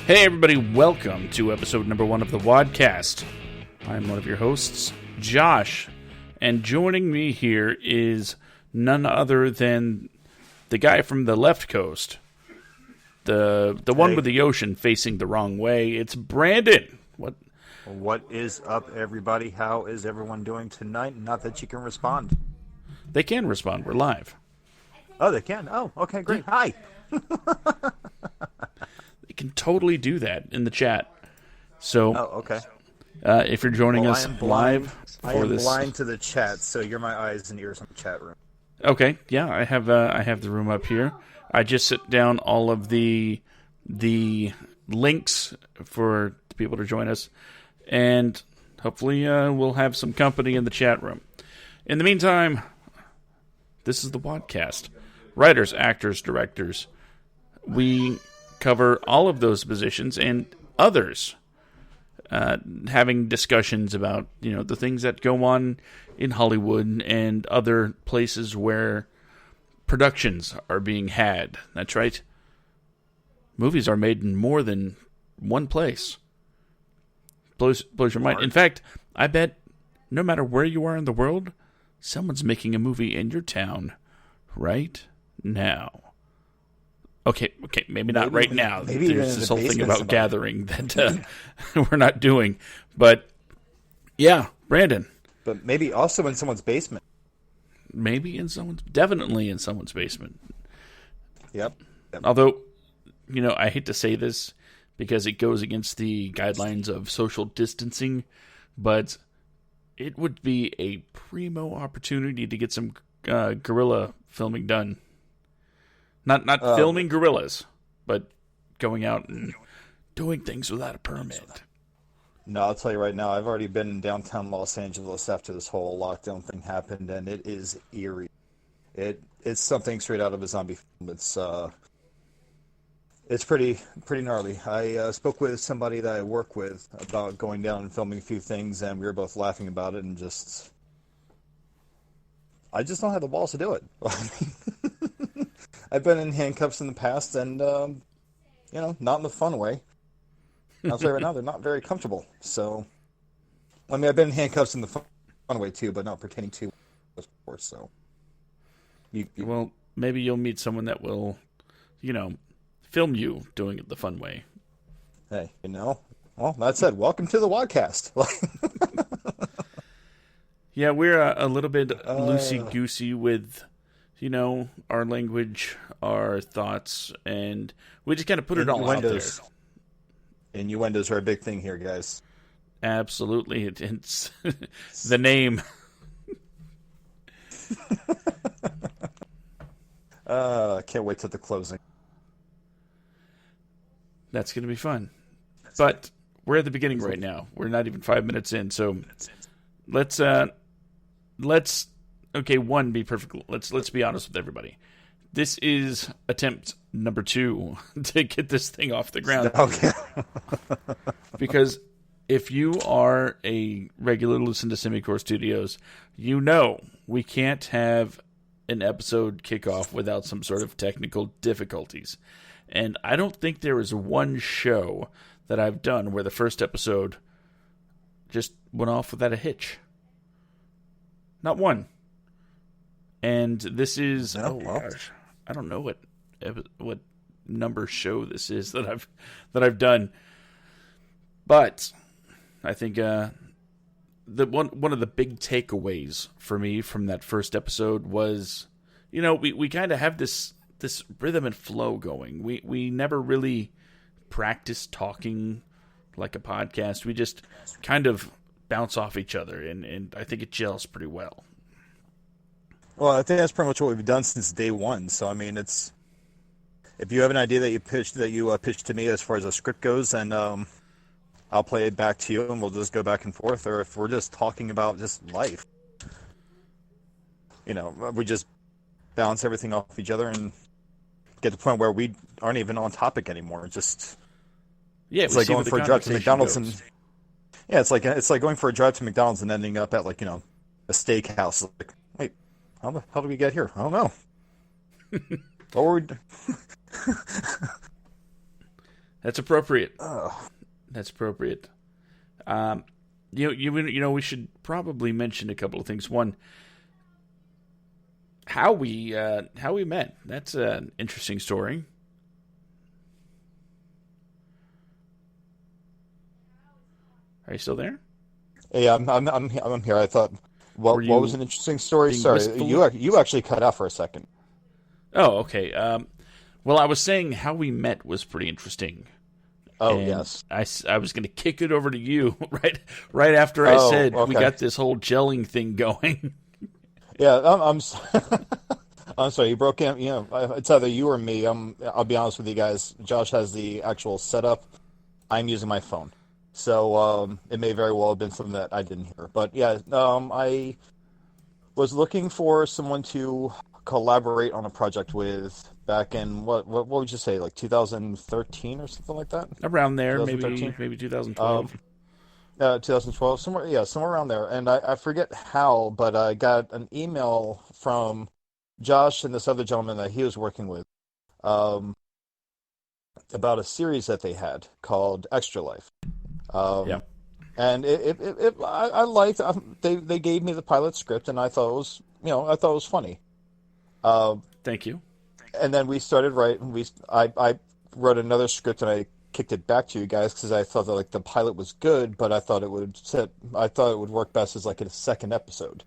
Hey everybody, welcome to episode number 1 of the WADcast. I'm one of your hosts, Josh, and joining me here is none other than the guy from the left coast. The one with the ocean facing the wrong way. It's Brandon. What is up, everybody? How is everyone doing tonight? Not that you can respond. They can respond. We're live. Oh, they can? Oh, okay, great. Hi. They can totally do that in the chat. So, okay. If you're joining us live for this, I am blind to the chat, so you're my eyes and ears on the chat room. Okay, yeah, I have the room up here. I just set down all of the links for people to join us, and hopefully we'll have some company in the chat room. In the meantime, this is the WADcast. Writers, actors, directors. We cover all of those positions and others, having discussions about the things that go on in Hollywood and other places where productions are being had. That's right. Movies are made in more than one place. Blows your mind. In fact, I bet no matter where you are in the world, someone's making a movie in your town right now. Okay, maybe not right now. Maybe there's this whole thing about gathering that we're not doing. But, yeah, Brandon. But maybe also in someone's basement. Definitely in someone's basement. Yep. Although, I hate to say this because it goes against the guidelines of social distancing, but it would be a primo opportunity to get some guerrilla filming done. Not filming gorillas, but going out and doing things without a permit. No, I'll tell you right now, I've already been in downtown Los Angeles after this whole lockdown thing happened, and it is eerie. It's something straight out of a zombie film. It's pretty gnarly. I spoke with somebody that I work with about going down and filming a few things, and we were both laughing about it, and I just don't have the balls to do it. I've been in handcuffs in the past, and, not in the fun way. I'll tell you right now, they're not very comfortable. So, I've been in handcuffs in the fun way, too, but not pertaining to, of course, so. Well, maybe you'll meet someone that will, film you doing it the fun way. Hey, well, that said, welcome to the WADcast. Yeah, we're a little bit loosey-goosey with, our language, our thoughts, and we just kind of put it all out there. Innuendos are a big thing here, guys. Absolutely. It's the name. I can't wait till the closing. That's going to be fun. But we're at the beginning right now. We're not even 5 minutes in, so let's be perfect. Let's be honest with everybody. This is attempt number 2 to get this thing off the ground. Okay. Because if you are a regular listen to Semicore Studios, we can't have an episode kick off without some sort of technical difficulties. And I don't think there is one show that I've done where the first episode just went off without a hitch. Not one. And this is gosh, I don't know what number show this is that I've done, but I think the one of the big takeaways for me from that first episode was, we kind of have this rhythm and flow going. We never really practice talking like a podcast. We just kind of bounce off each other, and I think it gels pretty well. Well, I think that's pretty much what we've done since day one. So, it's if you have an idea that you pitch to me as far as a script goes, and I'll play it back to you, and we'll just go back and forth. Or if we're just talking about just life, we just bounce everything off each other and get to the point where we aren't even on topic anymore. It's like going for a drive to McDonald's it's like going for a drive to McDonald's and ending up at a steakhouse. Like, wait, how do we get here? I don't know. What were we That's appropriate. That's appropriate. We should probably mention a couple of things. One, how we met. That's an interesting story. Are you still there? Yeah, I'm here. I thought, what was an interesting story? Sorry, you actually cut out for a second. Oh, okay. Well, I was saying how we met was pretty interesting. Oh, and yes. I was going to kick it over to you right after I said we got this whole gelling thing going. Yeah, I'm I'm sorry. You broke in. It's either you or me. I'll be honest with you guys. Josh has the actual setup. I'm using my phone, so it may very well have been something that I didn't hear. But yeah, I was looking for someone to collaborate on a project with back in what would you say, like 2013 or something like that? Around there, maybe 2012. 2012, somewhere around there. And I forget how, but I got an email from Josh and this other gentleman that he was working with about a series that they had called Extra Life. Yeah. And I liked. They gave me the pilot script, and I thought it was funny. Thank you. And then we started writing. I wrote another script, and I kicked it back to you guys because I thought that the pilot was good, but I thought it would work best as a second episode.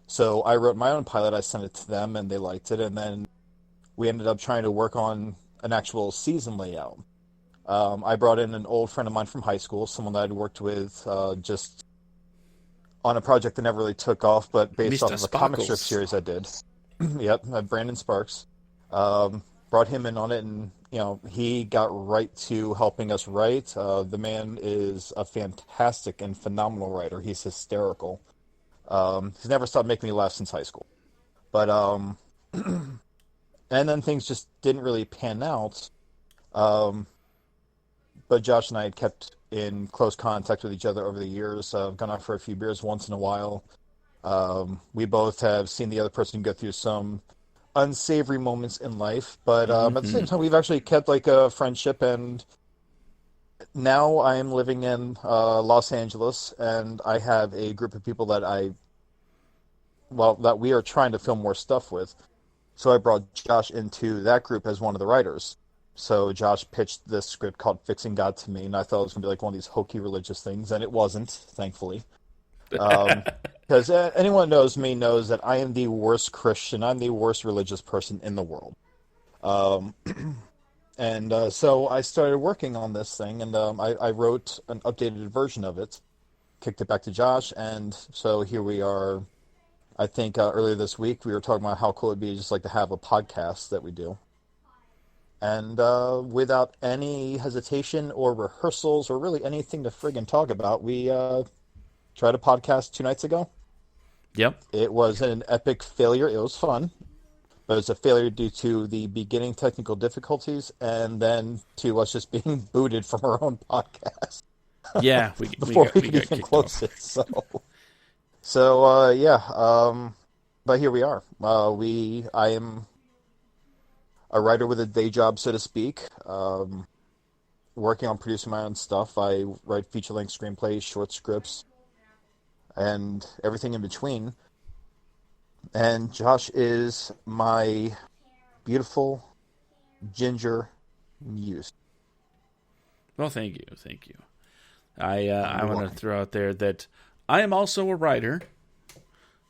So I wrote my own pilot. I sent it to them, and they liked it. And then we ended up trying to work on an actual season layout. I brought in an old friend of mine from high school, someone that I'd worked with just on a project that never really took off, but based off of a comic strip series I did. Yep, Brandon Sparks. Brought him in on it, and he got right to helping us write. The man is a fantastic and phenomenal writer. He's hysterical. He's never stopped making me laugh since high school. But and then things just didn't really pan out. But Josh and I had kept in close contact with each other over the years. Gone out for a few beers once in a while. We both have seen the other person go through some unsavory moments in life, but at the same time, we've actually kept a friendship. And now I am living in Los Angeles, and I have a group of people that we are trying to film more stuff with. So I brought Josh into that group as one of the writers. So Josh pitched this script called Fixing God to me, and I thought it was going to be one of these hokey religious things, and it wasn't, thankfully. Because anyone who knows me knows that I am the worst Christian. I'm the worst religious person in the world. And so I started working on this thing, and I wrote an updated version of it, kicked it back to Josh, and so here we are. I think earlier this week we were talking about how cool it would be just to have a podcast that we do. And without any hesitation or rehearsals or really anything to friggin' talk about, we tried a podcast 2 nights ago. Yep. It was an epic failure. It was fun, but it was a failure due to the beginning technical difficulties and then to us just being booted from our own podcast. Yeah, before we could even close it. So yeah. But here we are. I am a writer with a day job, so to speak. Working on producing my own stuff. I write feature-length screenplays, short scripts, and everything in between. And Josh is my beautiful ginger muse. Well, thank you. I want to throw out there that I am also a writer,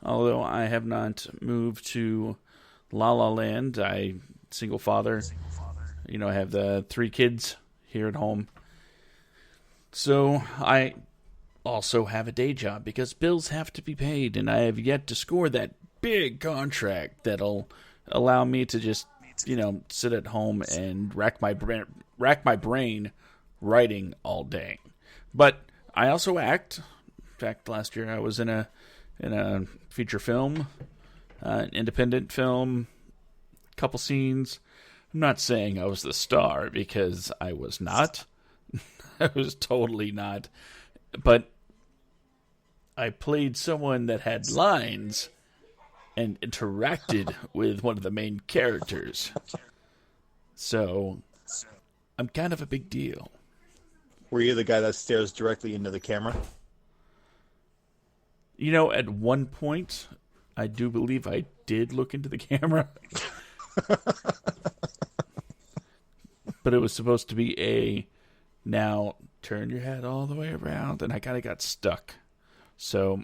although I have not moved to La La Land. Single father. I have the 3 kids here at home. So I also have a day job because bills have to be paid, and I have yet to score that big contract that'll allow me to just, sit at home and rack my brain writing all day. But I also act. In fact, last year I was in a feature film, an independent film, couple scenes. I'm not saying I was the star because I was not. I was totally not. But I played someone that had lines and interacted with one of the main characters. So I'm kind of a big deal. Were you the guy that stares directly into the camera? You know, at one point, I do believe I did look into the camera. But it was supposed to be now turn your head all the way around, and I kind of got stuck. So,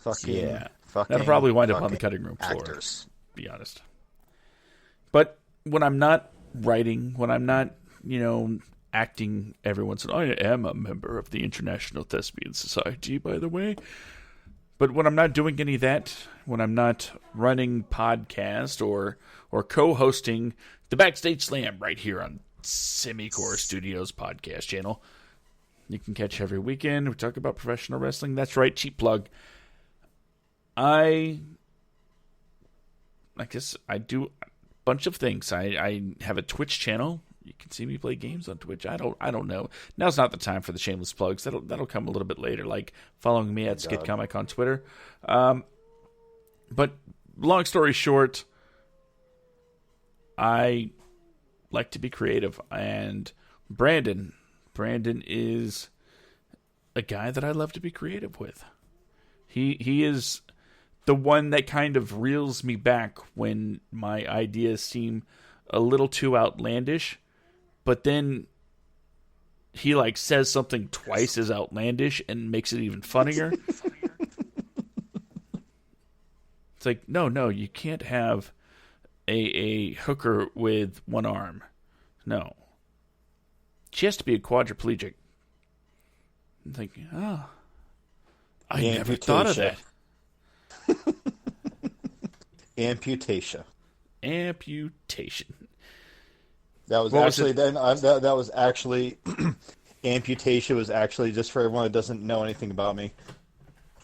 that'll probably wind up on the cutting room floor, to be honest. But when I'm not writing, when I'm not, acting every once in a while, I am a member of the International Thespian Society, by the way. But when I'm not doing any of that, when I'm not running podcast or co-hosting the Backstage Slam right here on Semicore Studios podcast channel, you can catch every weekend. We talk about professional wrestling. That's right, cheap plug. I guess I do a bunch of things. I have a Twitch channel. You can see me play games on Twitch. I don't know. Now's not the time for the shameless plugs. That'll come a little bit later, like following me at SkitComic on Twitter. But long story short, I like to be creative, and Brandon is a guy that I love to be creative with. He is the one that kind of reels me back when my ideas seem a little too outlandish. But then he says something twice as outlandish and makes it even funnier. It's like, no, you can't have a hooker with one arm. No. She has to be a quadriplegic. It's like, I never thought of that. Amputation. That was amputation was actually, just for everyone that doesn't know anything about me,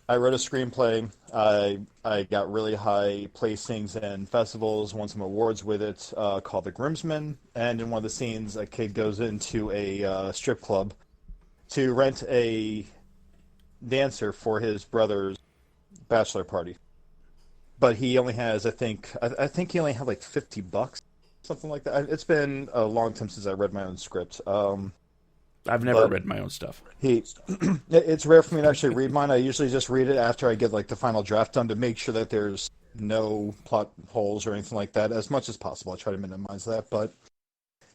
I wrote a screenplay. I got really high placings in festivals, won some awards with it, called The Groomsman. And in one of the scenes, a kid goes into a strip club to rent a dancer for his brother's bachelor party. But he only has, I think he only had $50, something like that. It's been a long time since I read my own script. I've never read my own stuff. It's rare for me to actually read mine. I usually just read it after I get the final draft done to make sure that there's no plot holes or anything like that. As much as possible, I try to minimize that. But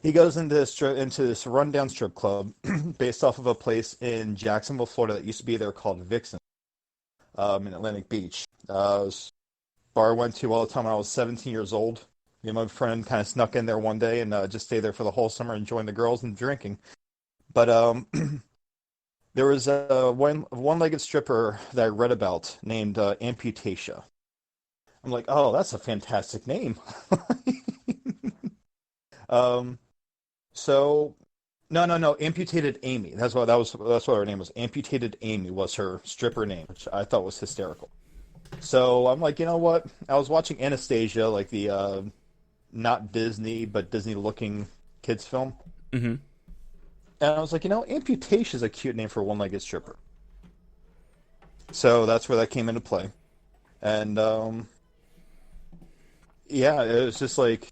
he goes into this rundown strip club based off of a place in Jacksonville, Florida that used to be there called Vixen in Atlantic Beach. Bar I went to all the time when I was 17 years old. Me and my friend kind of snuck in there one day and just stayed there for the whole summer, enjoying the girls and drinking. But there was a one-legged stripper that I read about named Amputation. I'm like, oh, that's a fantastic name. So, no, Amputated Amy. That's what her name was. Amputated Amy was her stripper name, which I thought was hysterical. So I'm like, you know what? I was watching Anastasia, the not Disney but Disney-looking kids film. Mm-hmm. And I was like, Amputation is a cute name for a one-legged stripper. So that's where that came into play. And, yeah, it was just like...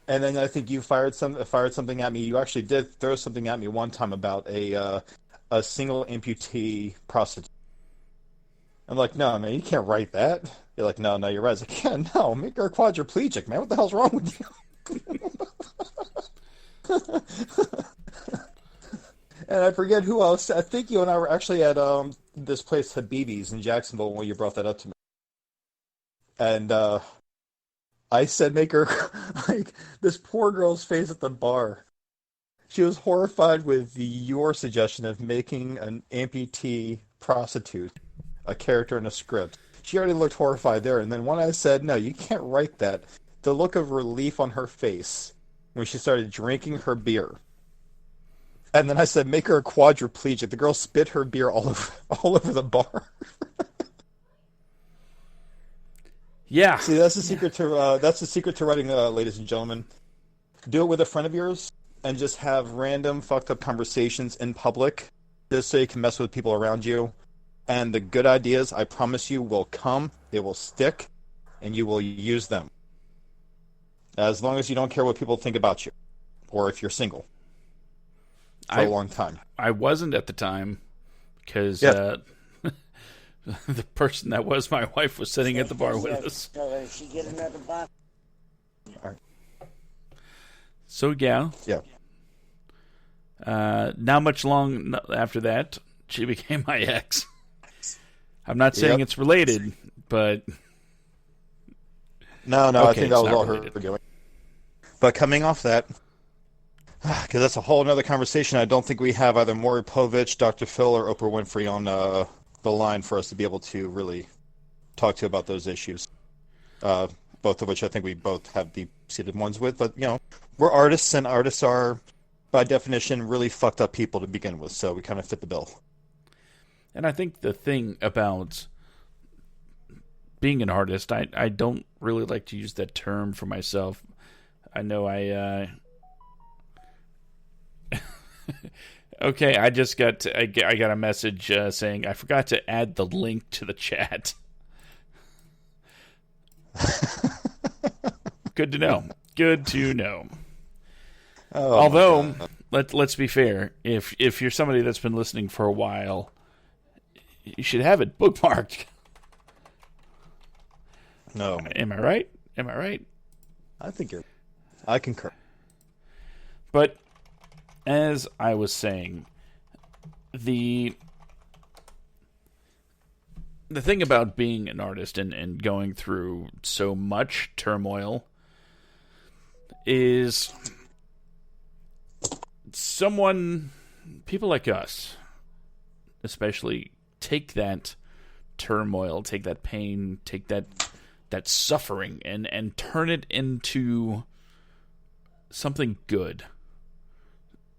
And then I think you fired something at me. You actually did throw something at me one time about a single amputee prostitute. I'm like, no, man, you can't write that. You're like, no, you're right. I was like, yeah, no, make her quadriplegic, man. What the hell's wrong with you? And I forget who else. I think you and I were actually at this place, Habibi's in Jacksonville, when you brought that up to me. And I said, make her, this poor girl's face at the bar. She was horrified with your suggestion of making an amputee prostitute a character in a script. She already looked horrified there, and then when I said, no, you can't write that, the look of relief on her face when she started drinking her beer. And then I said, make her a quadriplegic. The girl spit her beer all over the bar. Yeah. See, that's the secret to writing, ladies and gentlemen. Do it with a friend of yours, and just have random fucked up conversations in public, just so you can mess with people around you. And the good ideas, I promise you, will come, they will stick, and you will use them. As long as you don't care what people think about you. or if you're single for a long time. I wasn't at the time because the person that was my wife was sitting at the bar with us. She get another box. All right. So yeah. Not much long after that, she became my ex. I'm not saying it's related, but no, okay, I think that was all her doing. But coming off that, because that's a whole other conversation, I don't think we have either Maury Povich, Dr. Phil, or Oprah Winfrey on the line for us to be able to really talk to about those issues. Both of which I think we both have deep-seated ones with. But, we're artists, and artists are, by definition, really fucked up people to begin with, so we kind of fit the bill. And I think the thing about being an artist, I don't really like to use that term for myself. I know okay, I just got I got a message saying I forgot to add the link to the chat. Good to know. Good to know. Oh, although, let's be fair. If you're somebody that's been listening for a while, you should have it bookmarked. No. Am I right? I concur. But as I was saying, the thing about being an artist and going through so much turmoil is people like us, especially, take that turmoil, take that pain, take that suffering, and turn it into something good.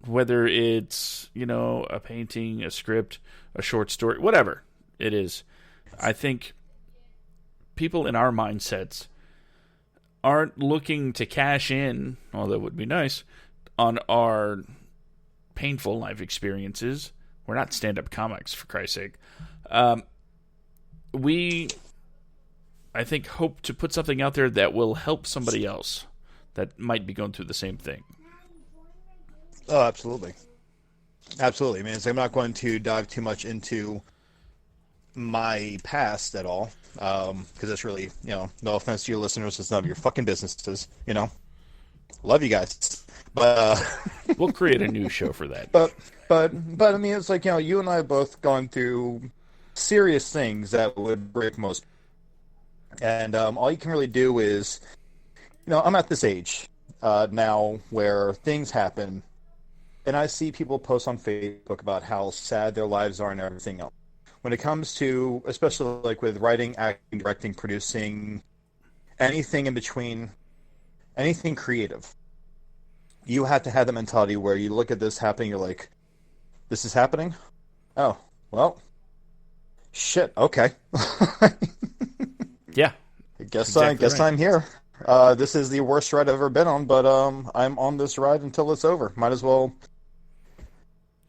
Whether it's, a painting, a script, a short story, whatever it is. I think people in our mindsets aren't looking to cash in, although that would be nice, on our painful life experiences. We're not stand-up comics, for Christ's sake. We, I think, hope to put something out there that will help somebody else that might be going through the same thing. Oh, absolutely. Absolutely. I mean, I'm not going to dive too much into my past at all, because it's really, no offense to your listeners, it's none of your fucking businesses, Love you guys. But we'll create a new show for that. But I mean, it's like, you and I have both gone through serious things that would break most. And all you can really do is, I'm at this age now where things happen, and I see people post on Facebook about how sad their lives are and everything else. When it comes to, especially like with writing, acting, directing, producing, anything in between, anything creative, you have to have the mentality where you look at this happening, you're like, this is happening? Oh, well, shit, okay. Yeah. I guess I'm here. This is the worst ride I've ever been on, but I'm on this ride until it's over. Might as well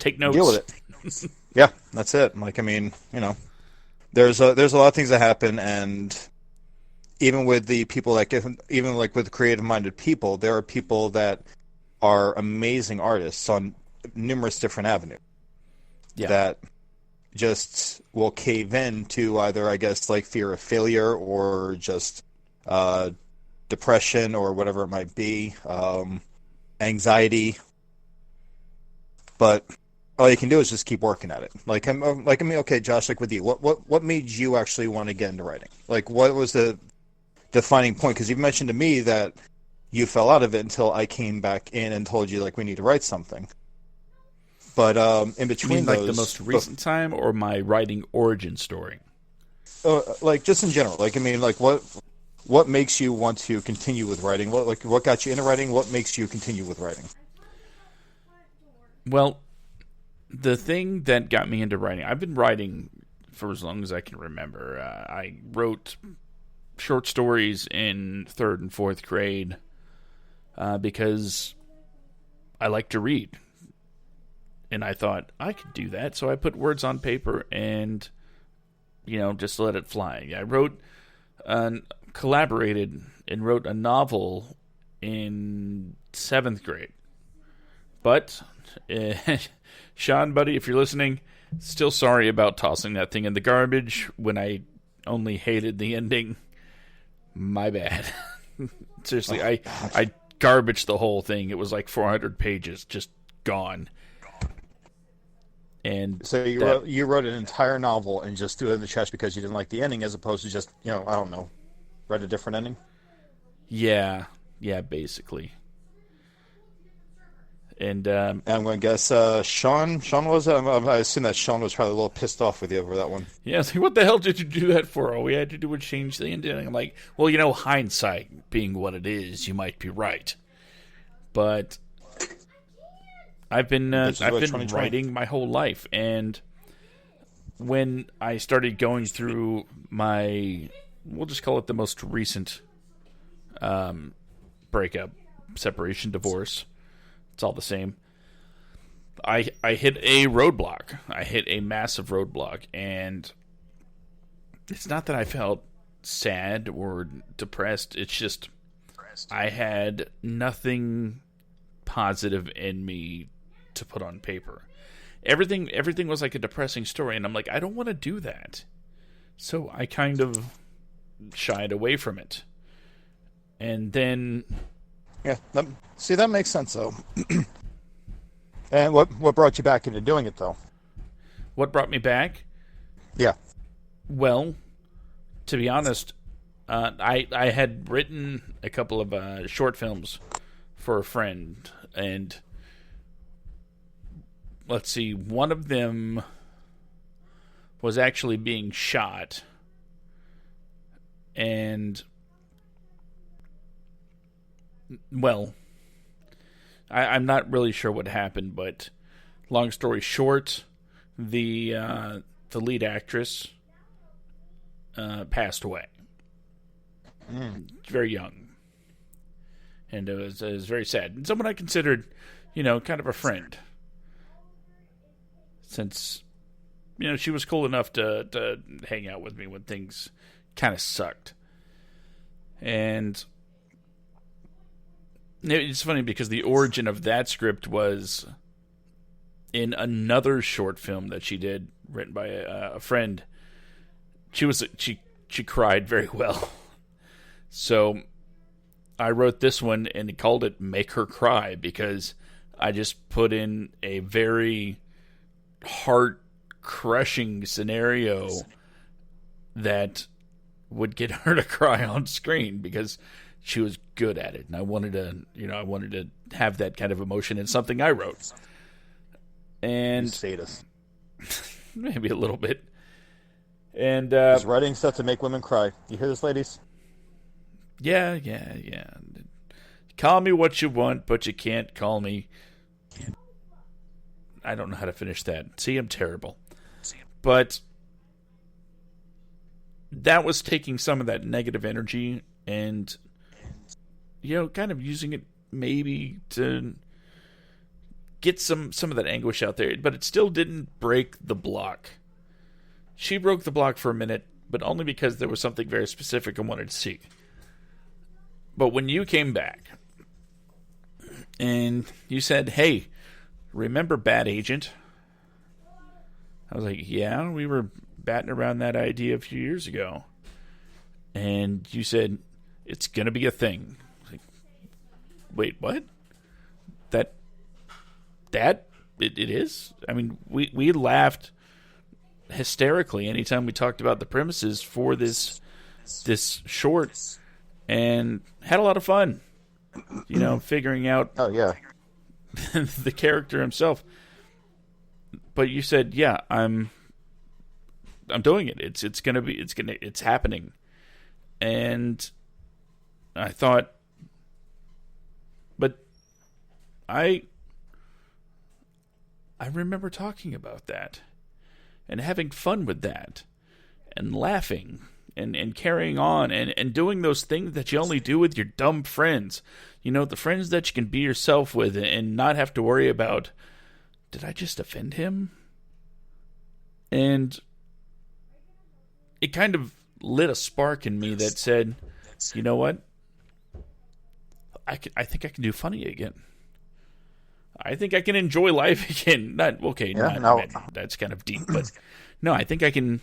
take notes. Deal with it. Yeah, that's it. Like, I mean, there's a lot of things that happen, and even with the people even like with creative-minded people, there are people that are amazing artists on numerous different avenues. Yeah. That just will cave in to either, I guess, like fear of failure or just depression or whatever it might be, anxiety. But all you can do is just keep working at it. Okay, Josh, like with you, what made you actually want to get into writing? Like, what was the defining point? Because you mentioned to me that you fell out of it until I came back in and told you, like, we need to write something. But in between those, like the most recent time, or my writing origin story? Like just in general. Like, I mean, like what makes you want to continue with writing? What got you into writing? What makes you continue with writing? Well, the thing that got me into writing, I've been writing for as long as I can remember. I wrote short stories in 3rd and 4th grade because I like to read. And I thought, I could do that. So I put words on paper and, just let it fly. I collaborated and wrote a novel in 7th grade. But, Sean, buddy, if you're listening, still sorry about tossing that thing in the garbage when I only hated the ending. My bad. Seriously, I garbaged the whole thing. It was like 400 pages, just gone. And so you wrote an entire novel and just threw it in the trash because you didn't like the ending, as opposed to just, I don't know, write a different ending? Yeah, basically. And I'm going to guess Sean was. I assume that Sean was probably a little pissed off with you over that one. Yeah, it's like, what the hell did you do that for? All we had to do was change the ending. I'm like, well, hindsight being what it is, you might be right. But I've been writing my whole life, and when I started going through we'll just call it the most recent breakup, separation, divorce. It's all the same. I hit a roadblock. I hit a massive roadblock, and it's not that I felt sad or depressed. It's just I had nothing positive in me to put on paper. Everything was like a depressing story, and I'm like, I don't want to do that. So I kind of shied away from it. And then... Yeah, that makes sense, though. And what brought you back into doing it, though? What brought me back? Yeah. Well, to be honest, I had written a couple of short films for a friend, and let's see, one of them was actually being shot, and well, I'm not really sure what happened, but long story short, the lead actress passed away. Very young. And it was very sad. And someone I considered, kind of a friend. Since, she was cool enough to hang out with me when things kind of sucked. And it's funny because the origin of that script was in another short film that she did, written by a friend. She cried very well. So I wrote this one and called it Make Her Cry, because I just put in a very heart-crushing scenario that would get her to cry on screen, because she was good at it, and I wanted to have that kind of emotion in something I wrote. And sadist. Maybe a little bit. And he's writing stuff to make women cry. You hear this, ladies? Yeah. Call me what you want, but you can't call me. I don't know how to finish that. See, I'm terrible. But that was taking some of that negative energy and, kind of using it maybe to get some of that anguish out there. But it still didn't break the block. She broke the block for a minute, but only because there was something very specific I wanted to see. But when you came back and you said, hey, remember Bad Agent? I was like, yeah, we were batting around that idea a few years ago. And you said, it's going to be a thing. I was like, wait, what? It is? I mean, we laughed hysterically anytime we talked about the premises for this short, and had a lot of fun, figuring out the character himself. But you said, yeah, I'm doing it. It's happening. And I thought, but I remember talking about that and having fun with that and laughing and carrying on and doing those things that you only do with your dumb friends. The friends that you can be yourself with and not have to worry about, did I just offend him? And it kind of lit a spark in me that said, you know what? I think I can do funny again. I think I can enjoy life again. Not okay. Yeah, That's kind of deep, but no, I think I can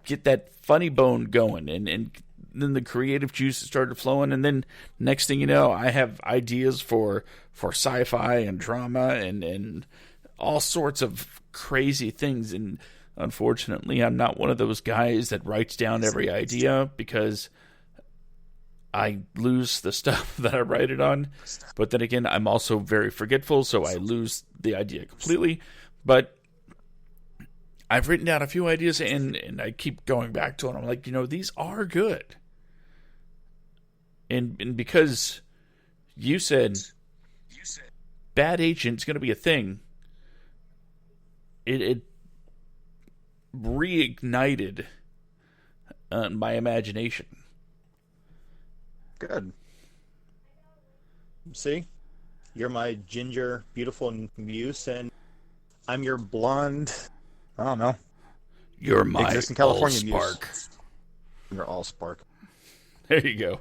get that funny bone going, and then the creative juices started flowing, and then next thing you know, I have ideas for sci-fi and drama and all sorts of crazy things. And unfortunately, I'm not one of those guys that writes down every idea, because I lose the stuff that I write it on. But then again, I'm also very forgetful, so I lose the idea completely. But I've written down a few ideas, and I keep going back to them. I'm like, these are good. And because you said bad agent's going to be a thing, it reignited my imagination. Good. See? You're my ginger, beautiful muse, and I'm your blonde, I don't know. You're my existing California all-spark. Muse. You're all-spark. There you go.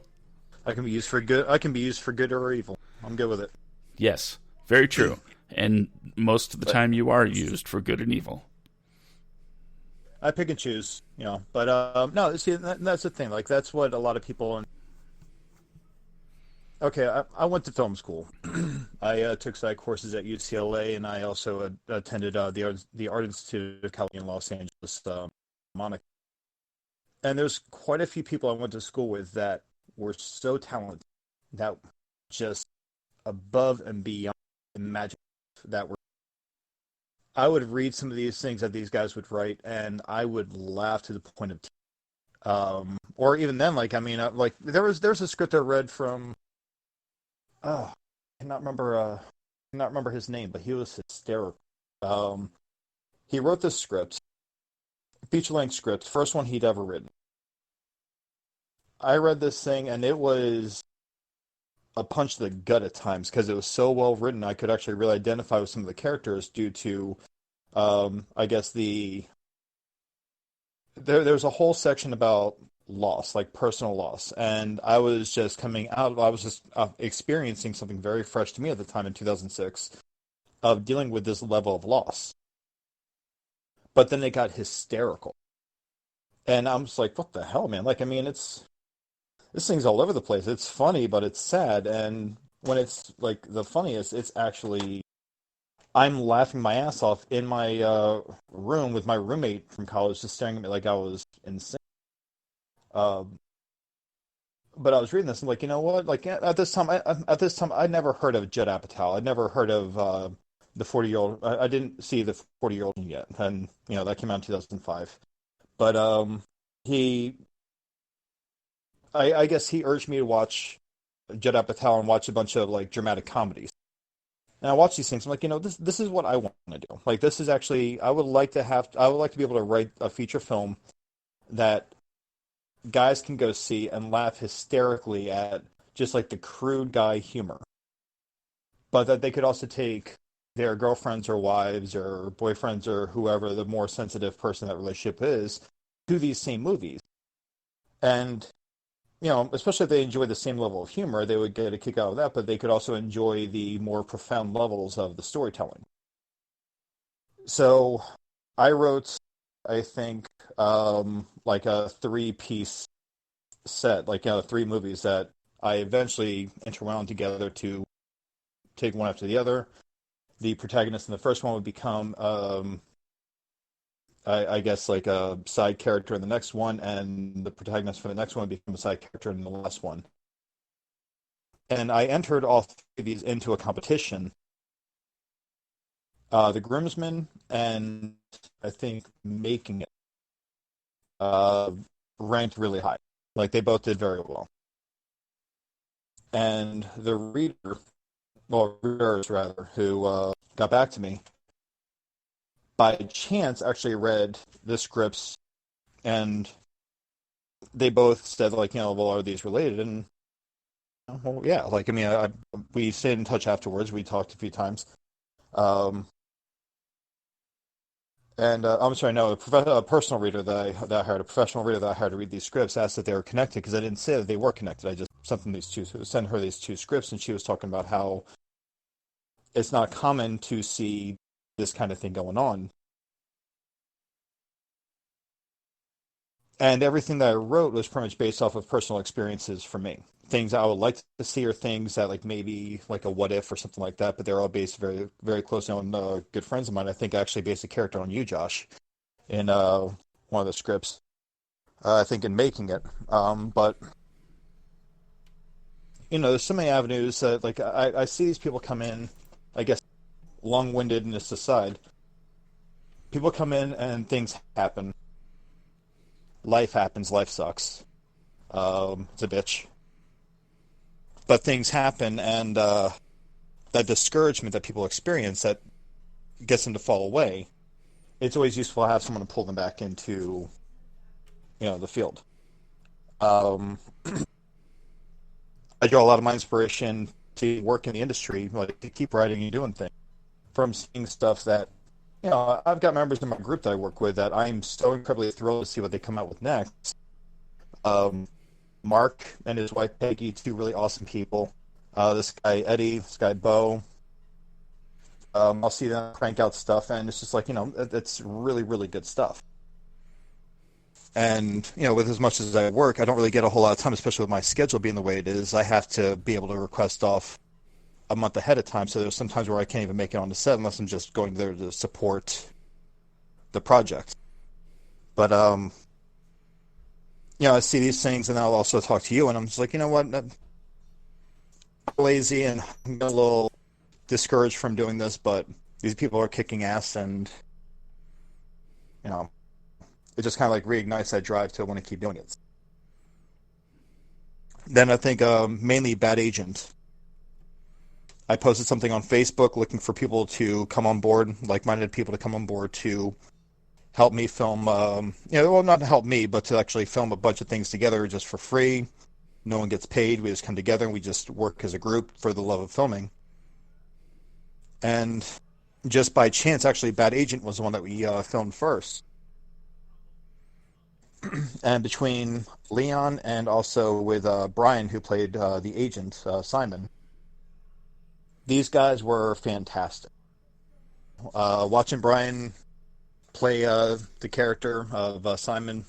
I can be used for good. I can be used for good or evil. I'm good with it. Yes, very true. And most of the time you are used for good and evil. I pick and choose, But no, see, that's the thing. Like, that's what a lot of people... Okay, I went to film school. I took psych courses at UCLA, and I also attended the Art Institute of California in Los Angeles, Monica. And there's quite a few people I went to school with that were so talented, that just above and beyond imagine that were. I would read some of these things that these guys would write, and I would laugh to the point of or even then, like there's a script I read from. Oh, I cannot remember his name, but he was hysterical. He wrote this script, feature-length script, first one he'd ever written. I read this thing, and it was a punch to the gut at times, because it was so well written. I could actually really identify with some of the characters due to, I guess there's a whole section about loss, like personal loss, and I was just experiencing something very fresh to me at the time in 2006 of dealing with this level of loss. But then it got hysterical, and I'm just like, what the hell, man? Like, I mean, this thing's all over the place. It's funny, but it's sad, and when it's like the funniest, it's actually, I'm laughing my ass off in my room with my roommate from college, just staring at me like I was insane. But I was reading this and like, you know what? Like at this time, I'd never heard of Judd Apatow. I'd never heard of the 40-year-old. I didn't see the 40-year-old yet, and that came out in 2005. But I guess he urged me to watch Judd Apatow and watch a bunch of like dramatic comedies. And I watch these things. I'm like, this is what I want to do. Like, this is actually, I would like to be able to write a feature film that guys can go see and laugh hysterically at, just like the crude guy humor. But that they could also take their girlfriends or wives or boyfriends or whoever the more sensitive person in that relationship is to these same movies. And, especially if they enjoy the same level of humor, they would get a kick out of that, but they could also enjoy the more profound levels of the storytelling. So I wrote, I think, like a 3-piece set, like 3 movies that I eventually interwound together to take one after the other. The protagonist in the first one would become, I guess, like a side character in the next one, and the protagonist for the next one would become a side character in the last one. And I entered all 3 of these into a competition. The Groomsmen and I think Making It ranked really high. Like, they both did very well. And the readers rather, who got back to me, by chance actually read the scripts, and they both said, like, well, are these related? And, well, yeah. Like, I mean, we stayed in touch afterwards. We talked a few times. And I'm sorry, no, a personal reader that I hired, a professional reader that I hired to read these scripts, asked if they were connected, because I didn't say that they were connected. I just sent her these 2 scripts, and she was talking about how it's not common to see this kind of thing going on. And everything that I wrote was pretty much based off of personal experiences for me. Things I would like to see are things that like maybe like a what if or something like that, but they're all based very, very closely on good friends of mine. I think I actually based a character on you, Josh, in one of the scripts. I think in making it. But, there's so many avenues that like I see these people come in, I guess, long-windedness aside. People come in and things happen. Life happens. Life sucks. It's a bitch. But things happen, and that discouragement that people experience that gets them to fall away, it's always useful to have someone to pull them back into, the field. I draw a lot of my inspiration to work in the industry, like to keep writing and doing things, from seeing stuff that, I've got members in my group that I work with that I'm so incredibly thrilled to see what they come out with next. Mark and his wife Peggy, two really awesome people. This guy Eddie, this guy Bo. I'll see them crank out stuff, and it's just like, it's really, really good stuff. And, with as much as I work, I don't really get a whole lot of time, especially with my schedule being the way it is. I have to be able to request off a month ahead of time, so there's some times where I can't even make it on the set unless I'm just going there to support the project. But, I see these things, and I'll also talk to you, and I'm just like, you know what? I'm lazy, and I'm a little discouraged from doing this, but these people are kicking ass, and, it just kind of like reignites that drive to want to keep doing it. Then I think mainly Bad Agent. I posted something on Facebook looking for people to come on board, like-minded people to come on board to help me film, well, not to help me, but to actually film a bunch of things together just for free. No one gets paid. We just come together and we just work as a group for the love of filming. And just by chance, actually, Bad Agent was the one that we filmed first. And between Leon and also with Brian, who played the agent, Simon, these guys were fantastic. Watching Brian play the character of Simon,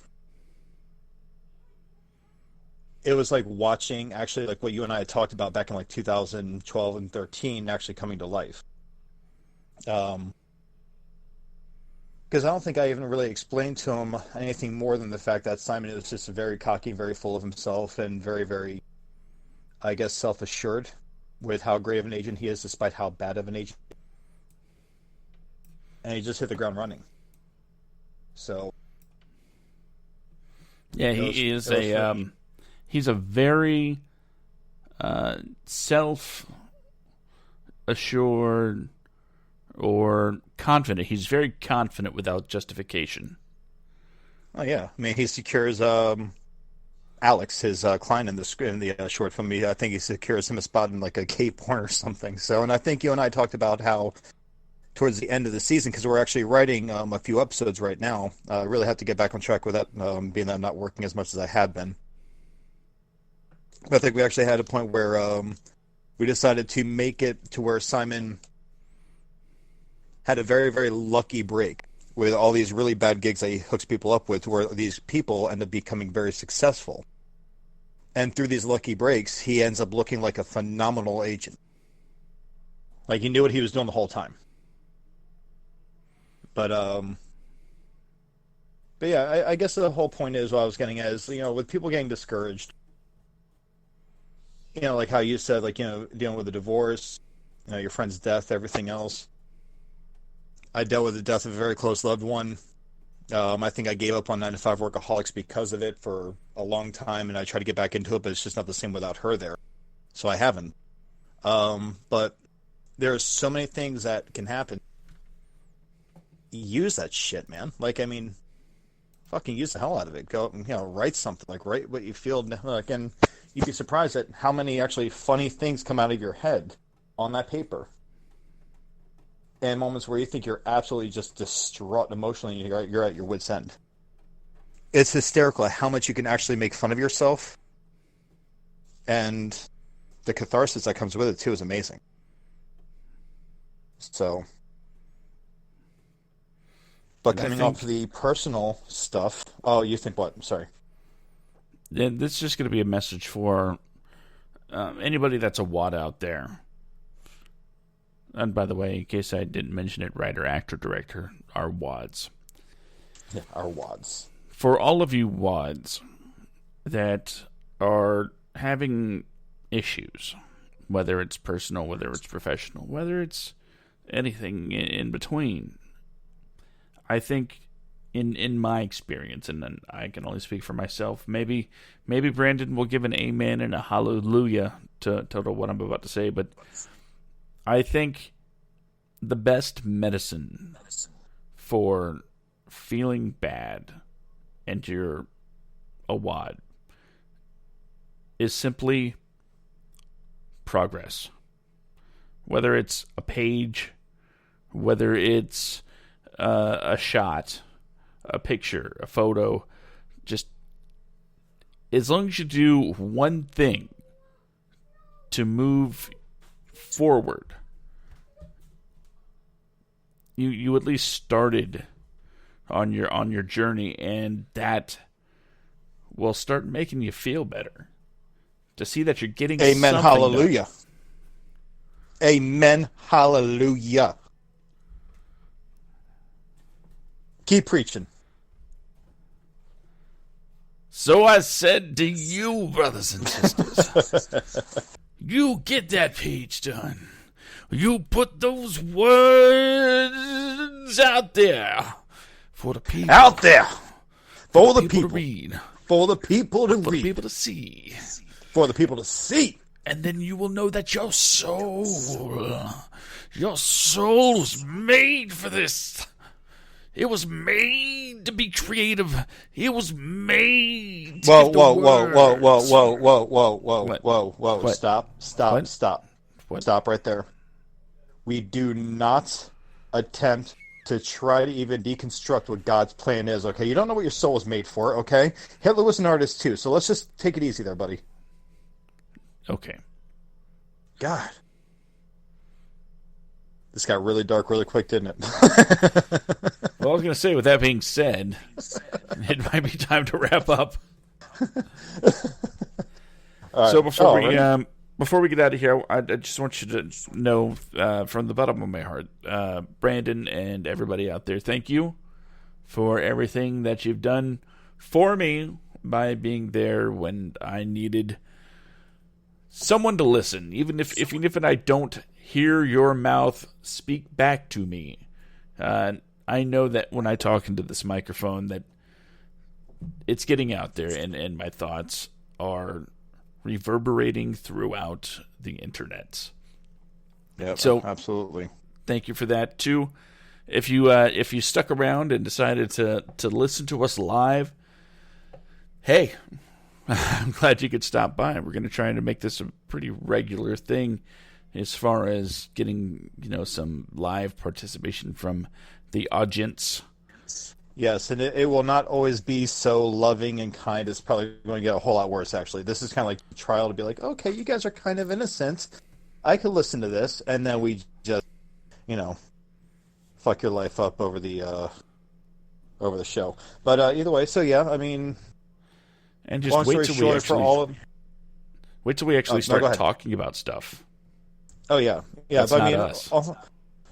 it was like watching actually like what you and I had talked about back in like 2012 and 13 actually coming to life. Because I don't think I even really explained to him anything more than the fact that Simon is just very cocky, very full of himself, and very, very, I guess, self-assured with how great of an agent he is, despite how bad of an agent. And he just hit the ground running. So, yeah, he's a very self-assured or confident. He's very confident without justification. Oh yeah, I mean he secures Alex, his client in the short film. I think he secures him a spot in like a gay porn or something. So, and I think you and I talked about how towards the end of the season, because we're actually writing a few episodes right now. I really have to get back on track with that, being that I'm not working as much as I have been. But I think we actually had a point where we decided to make it to where Simon had a very, very lucky break with all these really bad gigs that he hooks people up with, where these people end up becoming very successful. And through these lucky breaks, he ends up looking like a phenomenal agent. Like he knew what he was doing the whole time. But yeah, I guess the whole point is what I was getting at is, with people getting discouraged, like how you said, like, dealing with a divorce, your friend's death, everything else. I dealt with the death of a very close loved one. I think I gave up on 9-to-5 workaholics because of it for a long time, and I tried to get back into it, but it's just not the same without her there. So I haven't. But there's so many things that can happen. Use that shit, man. Like, I mean, fucking use the hell out of it. Go, write something. Like, write what you feel. Like, and you'd be surprised at how many actually funny things come out of your head on that paper. And moments where you think you're absolutely just distraught emotionally, and you're at your wit's end. It's hysterical how much you can actually make fun of yourself. And the catharsis that comes with it, too, is amazing. So, but coming off the personal stuff, oh, you think what? I'm sorry. Yeah, this is just going to be a message for anybody that's a WAD out there. And by the way, in case I didn't mention it, writer, actor, director are WADs. Yeah, are WADs. For all of you WADs that are having issues, whether it's personal, whether it's professional, whether it's anything in between, I think in my experience, and then I can only speak for myself, maybe Brandon will give an amen and a hallelujah to what I'm about to say, but I think the best medicine for feeling bad and you're a WAD is simply progress. Whether it's a page, whether it's a shot, a picture, a photo, just as long as you do one thing to move forward, you at least started on your journey, and that will start making you feel better. To see that you're getting Amen, something hallelujah. done. Amen, hallelujah. Keep preaching. So I said to you, brothers and sisters, you get that page done. You put those words out there for the people. Out there. For the people to read. For the people to read. For the people to see. For the people to see. And then you will know that your soul was made for this. It was made to be creative. It was made to Whoa. Stop. What? Stop right there. We do not attempt to try to even deconstruct what God's plan is, okay? You don't know what your soul is made for, okay? Hitler was an artist too, so let's just take it easy there, buddy. Okay. God. This got really dark really quick, didn't it? Well, I was going to say, with that being said, it might be time to wrap up. So before we get out of here, I just want you to know from the bottom of my heart, Brandon and everybody out there, thank you for everything that you've done for me by being there when I needed someone to listen. Even if I don't hear your mouth speak back to me, I know that when I talk into this microphone that it's getting out there, and my thoughts are reverberating throughout the internet. Yeah, so absolutely. Thank you for that too. If you stuck around and decided to listen to us live, hey, I'm glad you could stop by. We're going to try to make this a pretty regular thing as far as getting some live participation from the audience. Yes, and it will not always be so loving and kind. It's probably going to get a whole lot worse, actually. This is kind of like a trial to be like, okay, you guys are kind of innocent. I could listen to this, and then we just, fuck your life up over the show. But either way, so yeah, I mean, and just wait till we actually start talking about stuff. Oh yeah, That's but not I mean, us.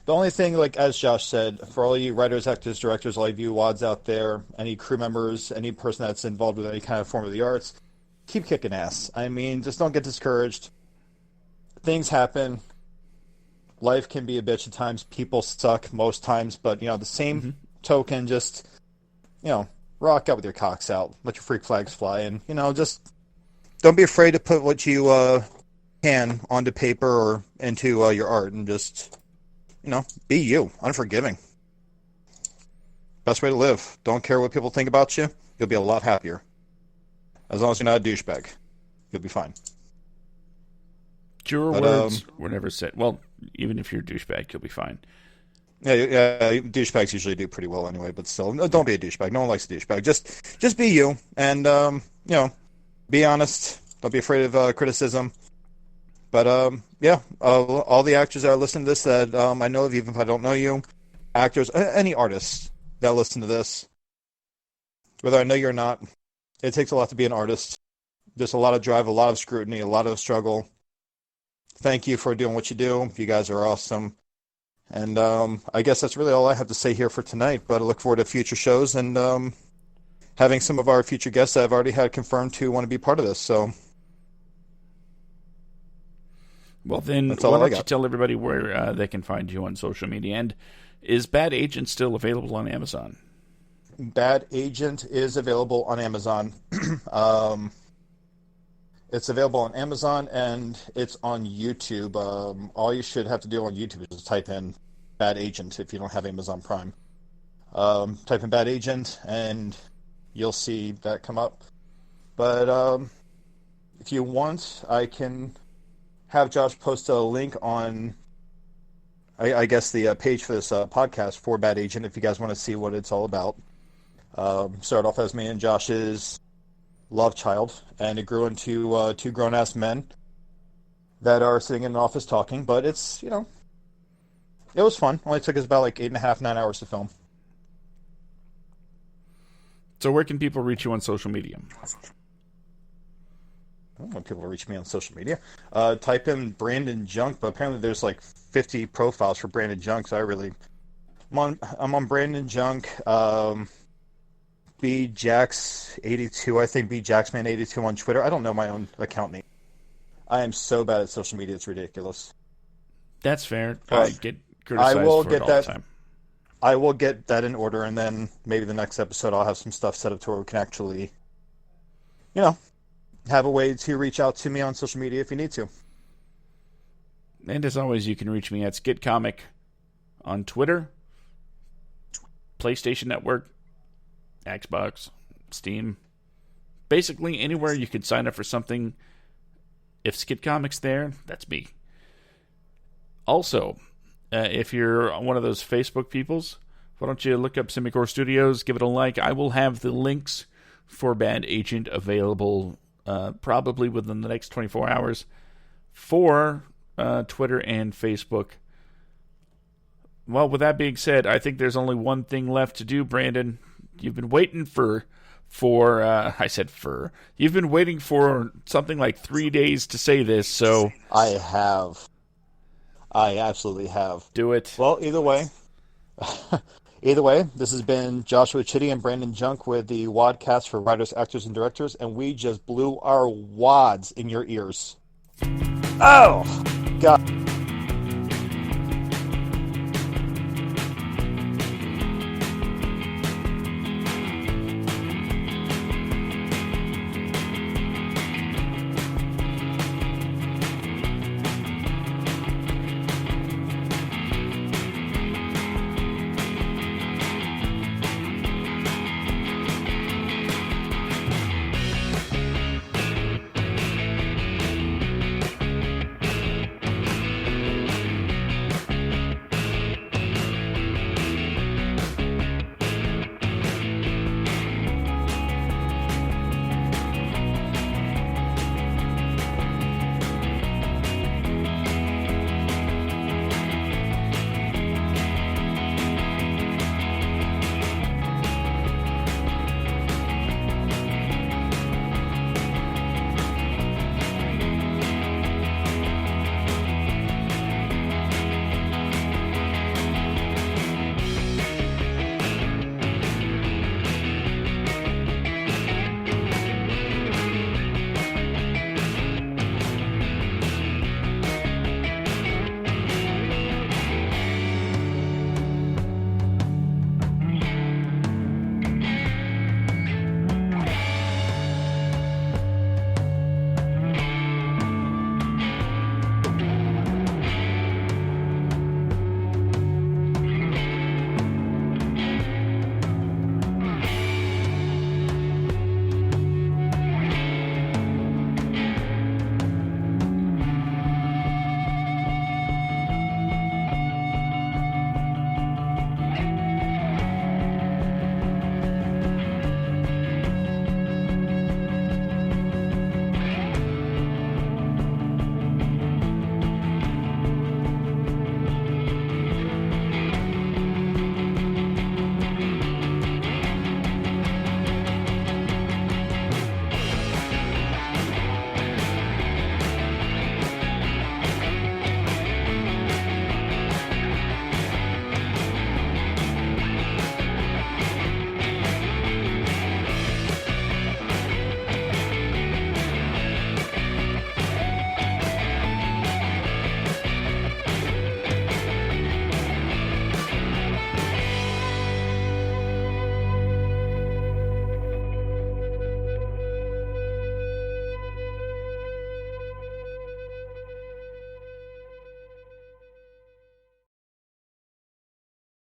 The only thing, like as Josh said, for all you writers, actors, directors, all of you WADs out there, any crew members, any person that's involved with any kind of form of the arts, keep kicking ass. I mean, just don't get discouraged. Things happen. Life can be a bitch at times. People suck most times, but the same token, just rock out with your cocks out, let your freak flags fly, and just don't be afraid to put what you can onto paper or into your art, and just be you, unforgiving. Best way to live. Don't care what people think about you. You'll be a lot happier. As long as you're not a douchebag, you'll be fine. Your words were never said. Well, even if you're a douchebag, you'll be fine. Yeah, douchebags usually do pretty well anyway, but still, don't be a douchebag. No one likes a douchebag. Just be you, and be honest. Don't be afraid of criticism. But yeah, all the actors that are listening to this that I know of, even if I don't know you, actors, any artists that listen to this, whether I know you or not, it takes a lot to be an artist. There's a lot of drive, a lot of scrutiny, a lot of struggle. Thank you for doing what you do. You guys are awesome. And I guess that's really all I have to say here for tonight. But I look forward to future shows and having some of our future guests that I've already had confirmed to want to be part of this. So, well, then why don't you tell everybody where they can find you on social media? And is Bad Agent still available on Amazon? Bad Agent is available on Amazon. It's available on Amazon, and it's on YouTube. All you should have to do on YouTube is just type in Bad Agent if you don't have Amazon Prime. Type in Bad Agent, and you'll see that come up. But if you want, I can have Josh post a link on, I guess, the page for this podcast for Bad Agent if you guys want to see what it's all about. Started off as me and Josh's love child, and it grew into two grown-ass men that are sitting in an office talking, but it's, it was fun. Only took us about 8.5, 9 hours to film. So where can people reach you on social media? I don't want people to reach me on social media. Type in Brandon Junk, but apparently there's 50 profiles for Brandon Junk, so I'm on Brandon Junk, BJax82, I think BJaxman82 on Twitter. I don't know my own account name. I am so bad at social media, it's ridiculous. That's fair. I get criticized for it all the time. I will get that in order, and then maybe the next episode I'll have some stuff set up to where we can actually, have a way to reach out to me on social media if you need to. And as always, you can reach me at SkitComic on Twitter, PlayStation Network, Xbox, Steam. Basically, anywhere you could sign up for something. If SkitComic's there, that's me. Also, if you're one of those Facebook peoples, why don't you look up Simicore Studios, give it a like. I will have the links for Bad Agent available probably within the next 24 hours for Twitter and Facebook. Well, with that being said, I think there's only one thing left to do, Brandon. You've been waiting You've been waiting for something like 3 days to say this, so... I have. I absolutely have. Do it. Well, either way, this has been Joshua Chitty and Brandon Junk with the WADcast for writers, actors, and directors, and we just blew our wads in your ears. Oh!